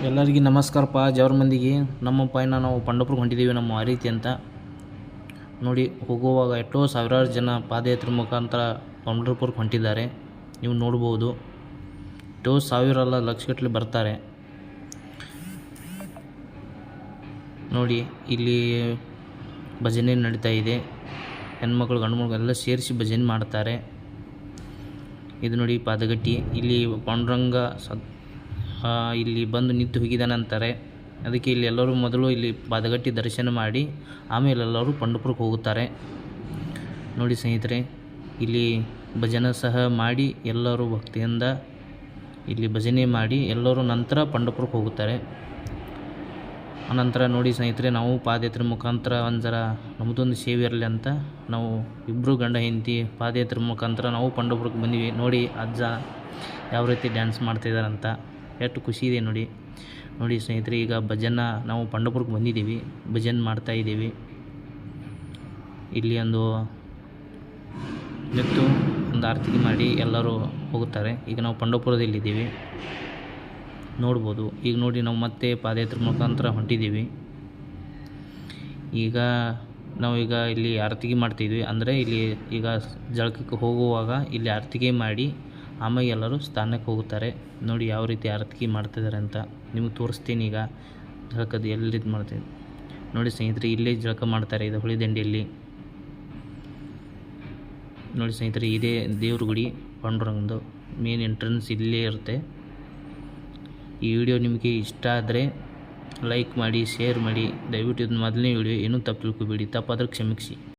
ಎಲ್ಲರಿಗೂ ನಮಸ್ಕಾರಪ್ಪ. ಜವ್ರ ಮಂದಿಗೆ ನಮ್ಮ ಪಯಣ ನಾವು ಪಂಡರಪುರಕ್ಕೆ ಹೊಂಟಿದ್ದೀವಿ. ನಮ್ಮ ಆ ರೀತಿ ಅಂತ ನೋಡಿ, ಹೋಗುವಾಗ ಎಷ್ಟೋ ಸಾವಿರಾರು ಜನ ಪಾದಯಾತ್ರೆ ಮುಖಾಂತರ ಪಂಡರಪುರಕ್ಕೆ ಹೊಂಟಿದ್ದಾರೆ. ನೀವು ನೋಡ್ಬೋದು, ಎಷ್ಟೋ ಸಾವಿರ ಅಲ್ಲ ಲಕ್ಷಗಟ್ಟಲೆ ಬರ್ತಾರೆ. ನೋಡಿ, ಇಲ್ಲಿ ಭಜನೆ ನಡೀತಾ ಇದೆ. ಹೆಣ್ಮಕ್ಳು ಗಂಡು ಮಕ್ಕಳು ಎಲ್ಲ ಸೇರಿಸಿ ಭಜನೆ ಮಾಡ್ತಾರೆ. ಇದು ನೋಡಿ ಪಾದಗಟ್ಟಿ. ಇಲ್ಲಿ ಪಾಂಡುರಂಗ ಇಲ್ಲಿ ಬಂದು ನಿಂತು ಹೋಗಿದ್ದಾನೆ ಅಂತಾರೆ. ಅದಕ್ಕೆ ಇಲ್ಲಿ ಎಲ್ಲರೂ ಮೊದಲು ಇಲ್ಲಿ ಪಾದಗಟ್ಟಿ ದರ್ಶನ ಮಾಡಿ ಆಮೇಲೆ ಎಲ್ಲರೂ ಪಂಡರಪುರಕ್ಕೆ ಹೋಗುತ್ತಾರೆ. ನೋಡಿ ಸ್ನೇಹಿತರೆ, ಇಲ್ಲಿ ಭಜನೆ ಸಹ ಮಾಡಿ ಎಲ್ಲರೂ ಭಕ್ತಿಯಿಂದ ಇಲ್ಲಿ ಭಜನೆ ಮಾಡಿ ಎಲ್ಲರೂ ನಂತರ ಪಂಡರಪುರಕ್ಕೆ ಹೋಗುತ್ತಾರೆ. ಅನಂತರ ನೋಡಿ ಸ್ನೇಹಿತರೆ, ನಾವು ಪಾದಯಾತ್ರೆ ಮುಖಾಂತರ ಒಂದು ಜರ ನಮ್ಮದೊಂದು ಸೇವೆ ಇರಲಿ ಅಂತ ನಾವು ಇಬ್ಬರು ಗಂಡ ಹೆಂಡತಿ ಪಾದಯಾತ್ರೆ ಮುಖಾಂತರ ನಾವು ಪಂಡರಪುರಕ್ಕೆ ಬಂದೀವಿ. ನೋಡಿ ಅಜ್ಜ ಯಾವ ರೀತಿ ಡ್ಯಾನ್ಸ್ ಮಾಡ್ತಿದ್ದಾರೆ ಅಂತ ಎಷ್ಟು ಖುಷಿ ಇದೆ ನೋಡಿ. ನೋಡಿ ಸ್ನೇಹಿತರೆ, ಈಗ ಭಜನೆ ನಾವು ಪಂಡರಪುರಕ್ಕೆ ಬಂದಿದ್ದೀವಿ, ಭಜನೆ ಮಾಡ್ತಾಯಿದ್ದೀವಿ. ಇಲ್ಲಿ ಒಂದು ನಿಂತು ಒಂದು ಆರತಿ ಮಾಡಿ ಎಲ್ಲರೂ ಹೋಗುತ್ತಾರೆ. ಈಗ ನಾವು ಪಂಡರಪುರದಲ್ಲಿದ್ದೀವಿ ನೋಡ್ಬೋದು. ಈಗ ನೋಡಿ, ನಾವು ಮತ್ತೆ ಪಾದಯಾತ್ರೆ ಮುಖಾಂತರ ಹೊಂಟಿದ್ದೀವಿ. ಈಗ ನಾವೀಗ ಇಲ್ಲಿ ಆರತಿ ಮಾಡ್ತಿದ್ವಿ. ಅಂದರೆ ಇಲ್ಲಿ ಈಗ ಜಳಕಕ್ಕೆ ಹೋಗುವಾಗ ಇಲ್ಲಿ ಆರತಿ ಮಾಡಿ ಆಮೇಲೆ ಎಲ್ಲರೂ ಸ್ಥಾನಕ್ಕೆ ಹೋಗುತ್ತಾರೆ. ನೋಡಿ ಯಾವ ರೀತಿ ಆರತಿ ಮಾಡ್ತಿದ್ದಾರೆ ಅಂತ ನಿಮಗೆ ತೋರಿಸ್ತೀನಿ. ಈಗ ಜಳಕದ ಎಲ್ಲ ರೀತಿ ಮಾಡ್ತೀನಿ ನೋಡಿ ಸ್ನೇಹಿತರೆ. ಇಲ್ಲೇ ಜಳಕ ಮಾಡ್ತಾರೆ, ಇದು ಹುಳಿದಂಡಿಯಲ್ಲಿ. ನೋಡಿ ಸ್ನೇಹಿತರೆ, ಇದೇ ದೇವ್ರ ಗುಡಿ ಪಾಂಡುರಂಗಂದು ಮೇನ್ ಎಂಟ್ರೆನ್ಸ್ ಇಲ್ಲೇ ಇರುತ್ತೆ. ಈ ವಿಡಿಯೋ ನಿಮಗೆ ಇಷ್ಟ ಆದರೆ ಲೈಕ್ ಮಾಡಿ, ಶೇರ್ ಮಾಡಿ. ದಯವಿಟ್ಟು ಇದು ಮೊದಲನೇ ವಿಡಿಯೋ, ಏನೂ ತಪ್ಪು ತಿಳ್ಕೊಬೇಡಿ. ತಪ್ಪಾದ್ರೆ ಕ್ಷಮಿಸಿ.